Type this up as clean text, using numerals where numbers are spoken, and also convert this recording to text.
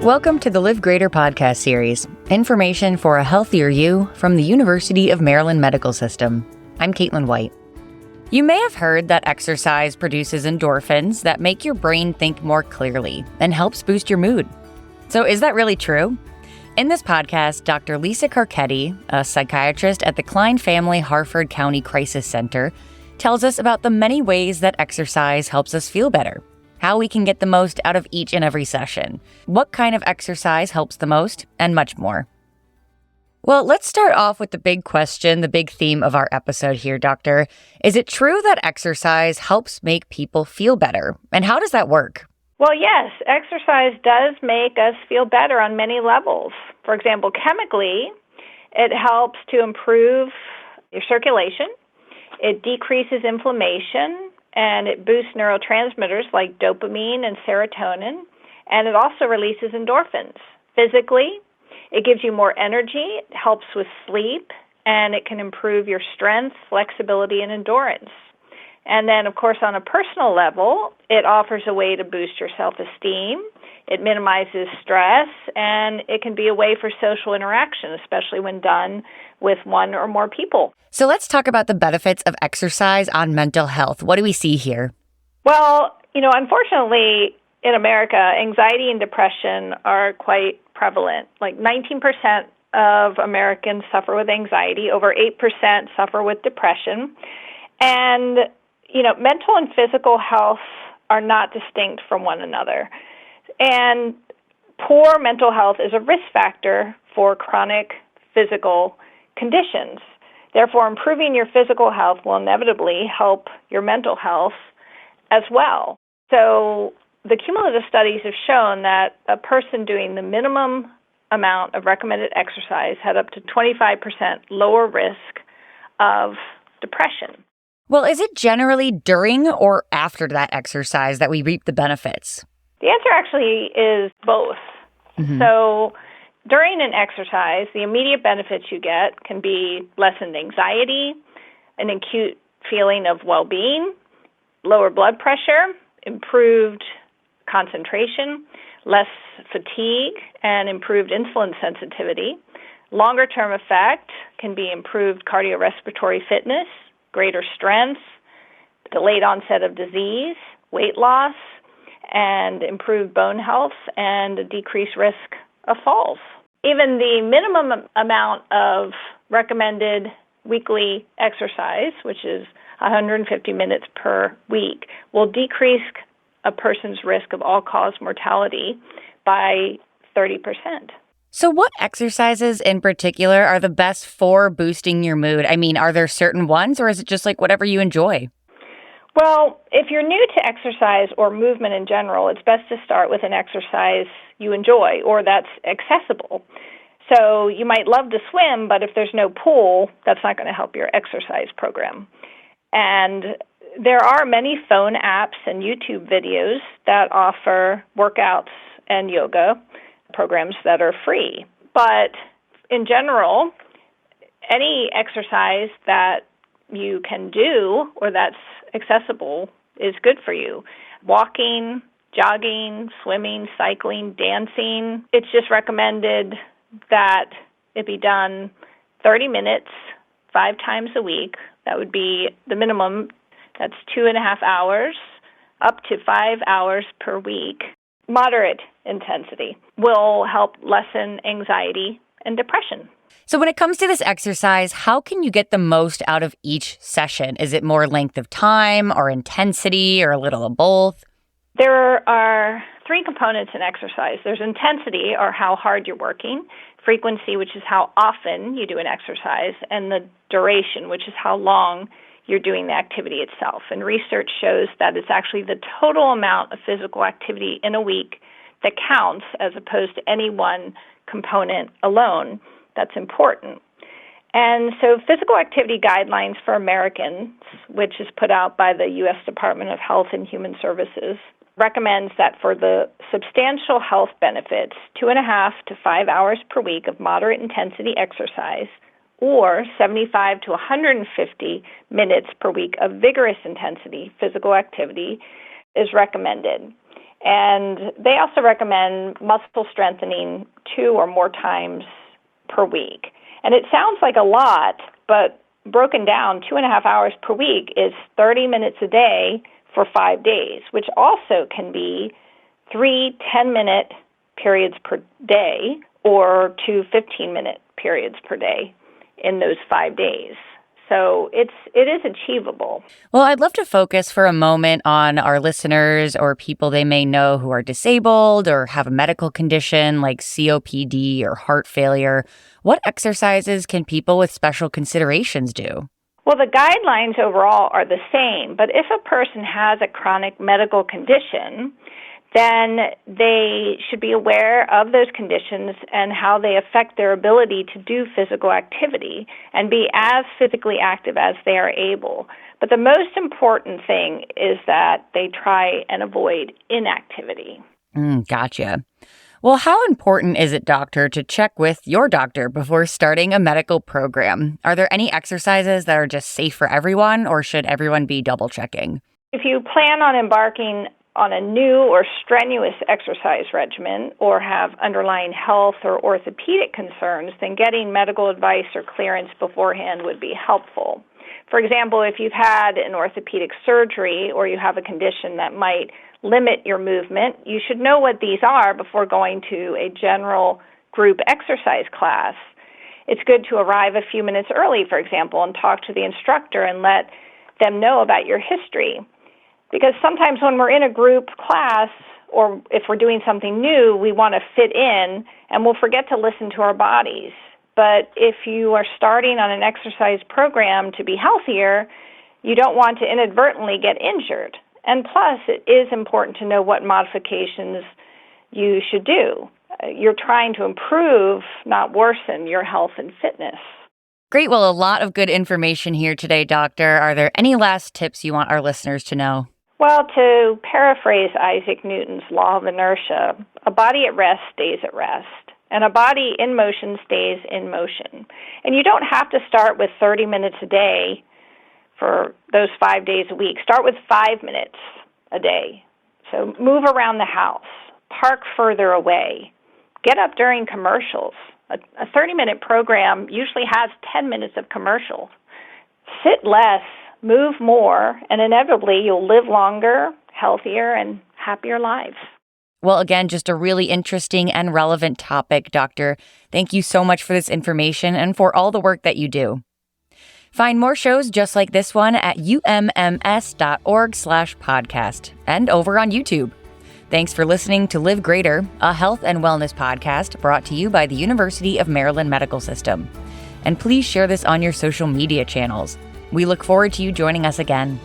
Welcome to the Live Greater podcast series, information for a healthier you from the University of Maryland Medical System. I'm Caitlin White. You may have heard that exercise produces endorphins that make your brain think more clearly and helps boost your mood. So is that really true? In this podcast, Dr. Lisa Carcetti, a psychiatrist at the Klein Family Harford County Crisis Center, tells us about the many ways that exercise helps us feel better, how we can get the most out of each and every session, what kind of exercise helps the most, and much more. Well, let's start off with the big question, the big theme of our episode here, Doctor. Is it true that exercise helps make people feel better? And how does that work? Well, yes, exercise does make us feel better on many levels. For example, chemically, it helps to improve your circulation. It decreases inflammation, and it boosts neurotransmitters like dopamine and serotonin, and it also releases endorphins. Physically, it gives you more energy, it helps with sleep, and it can improve your strength, flexibility, and endurance. And then, of course, on a personal level, it offers a way to boost your self-esteem, it minimizes stress, and it can be a way for social interaction, especially when done with one or more people. So let's talk about the benefits of exercise on mental health. What do we see here? Well, unfortunately, in America, anxiety and depression are quite prevalent. Like 19% of Americans suffer with anxiety, over 8% suffer with depression. And, mental and physical health are not distinct from one another. And poor mental health is a risk factor for chronic physical conditions. Therefore, improving your physical health will inevitably help your mental health as well. So the cumulative studies have shown that a person doing the minimum amount of recommended exercise had up to 25% lower risk of depression. Well, is it generally during or after that exercise that we reap the benefits? The answer actually is both. Mm-hmm. So during an exercise, the immediate benefits you get can be lessened anxiety, an acute feeling of well-being, lower blood pressure, improved concentration, less fatigue, and improved insulin sensitivity. Longer-term effect can be improved cardiorespiratory fitness, greater strength, delayed onset of disease, weight loss, and improved bone health, and a decreased risk of falls. Even the minimum amount of recommended weekly exercise, which is 150 minutes per week, will decrease a person's risk of all-cause mortality by 30%. So what exercises in particular are the best for boosting your mood? I mean, are there certain ones, or is it just like whatever you enjoy? Well, if you're new to exercise or movement in general, it's best to start with an exercise you enjoy or that's accessible. So you might love to swim, but if there's no pool, that's not going to help your exercise program. And there are many phone apps and YouTube videos that offer workouts and yoga programs that are free. But in general, any exercise that you can do or that's accessible is good for you. Walking, jogging, swimming, cycling, dancing. It's just recommended that it be done 30 minutes, 5 times a week. That would be the minimum. That's 2.5 hours, up to 5 hours per week. Moderate intensity will help lessen anxiety and depression. So when it comes to this exercise, how can you get the most out of each session? Is it more length of time or intensity or a little of both? There are 3 components in exercise. There's intensity, or how hard you're working, frequency, which is how often you do an exercise, and the duration, which is how long you're doing the activity itself. And research shows that it's actually the total amount of physical activity in a week that counts as opposed to any one component alone that's important. And so Physical Activity Guidelines for Americans, which is put out by the U.S. Department of Health and Human Services, recommends that for the substantial health benefits, 2.5 to 5 hours per week of moderate intensity exercise, or 75 to 150 minutes per week of vigorous intensity physical activity is recommended. And they also recommend muscle strengthening 2 or more times per week. And it sounds like a lot, but broken down, 2.5 hours per week is 30 minutes a day for 5 days, which also can be 3 10-minute periods per day or 2 15-minute periods per day in those 5 days. So it is achievable. Well, I'd love to focus for a moment on our listeners or people they may know who are disabled or have a medical condition like COPD or heart failure. What exercises can people with special considerations do? Well, the guidelines overall are the same, but if a person has a chronic medical condition, then they should be aware of those conditions and how they affect their ability to do physical activity and be as physically active as they are able. But the most important thing is that they try and avoid inactivity. Gotcha. Well, how important is it, doctor, to check with your doctor before starting a medical program? Are there any exercises that are just safe for everyone, or should everyone be double checking? If you plan on embarking on a new or strenuous exercise regimen or have underlying health or orthopedic concerns, then getting medical advice or clearance beforehand would be helpful. For example, if you've had an orthopedic surgery or you have a condition that might limit your movement, you should know what these are before going to a general group exercise class. It's good to arrive a few minutes early, for example, and talk to the instructor and let them know about your history. Because sometimes when we're in a group class or if we're doing something new, we want to fit in and we'll forget to listen to our bodies. But if you are starting on an exercise program to be healthier, you don't want to inadvertently get injured. And plus, it is important to know what modifications you should do. You're trying to improve, not worsen, your health and fitness. Great. Well, a lot of good information here today, doctor. Are there any last tips you want our listeners to know? Well, to paraphrase Isaac Newton's law of inertia, a body at rest stays at rest, and a body in motion stays in motion. And you don't have to start with 30 minutes a day for those 5 days a week. Start with 5 minutes a day. So move around the house, park further away, get up during commercials. A 30-minute program usually has 10 minutes of commercials. Sit less, move more, and inevitably you'll live longer, healthier, and happier lives. Well, again, just a really interesting and relevant topic, Doctor. Thank you so much for this information and for all the work that you do. Find more shows just like this one at umms.org/podcast and over on YouTube. Thanks for listening to Live Greater, a health and wellness podcast brought to you by the University of Maryland Medical System. And please share this on your social media channels. We look forward to you joining us again.